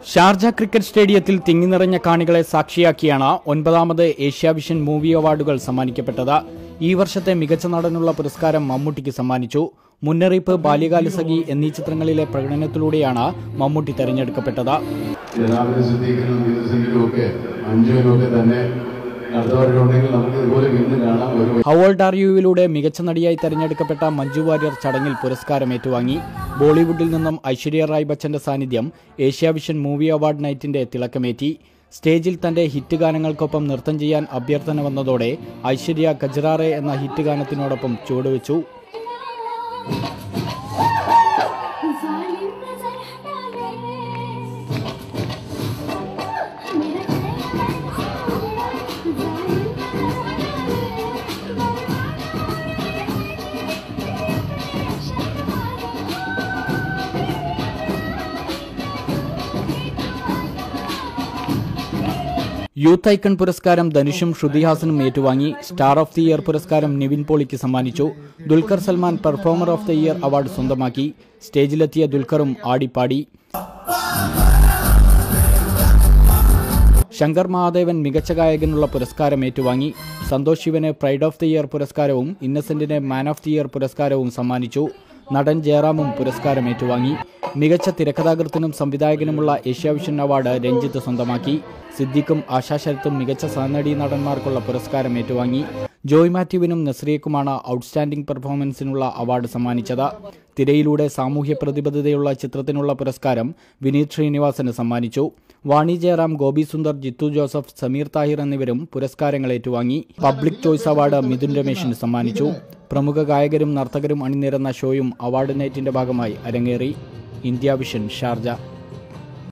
Sharjah cricket സ്റ്റേഡിയത്തിൽ തിങ്ങിനിറഞ്ഞ കാണികളെ സാക്ഷിയാക്കിയാണ് 9ാമത് Asia vision movie അവാർഡുകൾ സമ്മാനിക്കപ്പെട്ടത്. ഈ വർഷത്തെ മികച്ച നടനുള്ള പുരസ്കാരം മമ്മൂട്ടിക്ക് സമ്മാനിച്ചു. മുന്നറിയിപ്പ്, ബാല്യകാലസഖി എന്നീ ചിത്രങ്ങളിലെ പ്രകടനത്തിലൂടെയാണ് മമ്മൂട്ടി തെരഞ്ഞെടുക്കപ്പെട്ടത്. ഹൗ ഓൾഡ് ആർ യുവിലൂടെ മികച്ച നടിയായി തെരഞ്ഞെടുക്കപ്പെട്ട മഞ്ജു വാര്യർ ചടങ്ങിൽ പുരസ്കാരം ഏറ്റുവാങ്ങി. ബോളിവുഡിൽ നിന്നും ഐശ്വര്യ റായ് ബച്ചന്റെ സാന്നിധ്യം ഏഷ്യ വിഷൻ മൂവി അവാർഡ് നൈറ്റിന്റെ തിളക്കമേറ്റി. സ്റ്റേജിൽ തന്റെ ഹിറ്റ് ഗാനങ്ങൾക്കൊപ്പം നൃത്തം ചെയ്യാൻ അഭ്യർത്ഥന വന്നതോടെ ഐശ്വര്യ ഗജറാറെ എന്ന ഹിറ്റ് ഗാനത്തിനോടൊപ്പം ചുവടുവെച്ചു. യൂത്ത് ഐക്കൺ പുരസ്കാരം ധനുഷും ശ്രുതിഹാസനും ഏറ്റുവാങ്ങി. സ്റ്റാർ ഓഫ് ദി ഇയർ പുരസ്കാരം നിവിൻ പോളിക്ക് സമ്മാനിച്ചു. Dulquer Salman performer of the year award സ്വന്തമാക്കി. സ്റ്റേജിലെത്തിയ ദുൽഖറും ആടിപ്പാടി. ശങ്കർ മഹാദേവൻ മികച്ച ഗായകനുള്ള പുരസ്കാരം ഏറ്റുവാങ്ങി. സന്തോഷ് ശിവന് പ്രൈഡ് ഓഫ് ദി ഇയർ പുരസ്കാരവും ഇന്നസെന്റിന് മാൻ ഓഫ് ദി ഇയർ പുരസ്കാരവും സമ്മാനിച്ചു. നടൻ ജയറാമും പുരസ്കാരം ഏറ്റുവാങ്ങി. മികച്ച തിരക്കഥാകൃത്തിനും സംവിധായകനുമുള്ള ഏഷ്യ വിഷൻ അവാർഡ് രഞ്ജിത്ത് സ്വന്തമാക്കി. സിദ്ദിഖും ആശാ ശരത്തും മികച്ച സഹനടീ നടന്മാർക്കുള്ള പുരസ്കാരം ഏറ്റുവാങ്ങി. ജോയ് മാത്യുവിനും നസ്രിയക്കുമാണ് ഔട്ട്സ്റ്റാൻഡിംഗ് പെർഫോമൻസിനുള്ള അവാർഡ് സമ്മാനിച്ചത്. തിരയിലൂടെ സാമൂഹ്യ പ്രതിബദ്ധതയുള്ള ചിത്രത്തിനുള്ള പുരസ്കാരം വിനീത് ശ്രീനിവാസന് സമ്മാനിച്ചു. വാണി ജയറാം, ഗോപി സുന്ദർ, ജിത്തു ജോസഫ്, സമീർ താഹിർ എന്നിവരും പുരസ്കാരങ്ങൾ ഏറ്റുവാങ്ങി. പബ്ലിക് ചോയ്സ് അവാർഡ് മിഥുൻ രമേശിന് സമ്മാനിച്ചു. പ്രമുഖ ഗായകരും നർത്തകരും അണിനിരന്ന ഷോയും അവാർഡ് നൈറ്റിന്റെ ഭാഗമായി അരങ്ങേറി. India vision, Sharjah.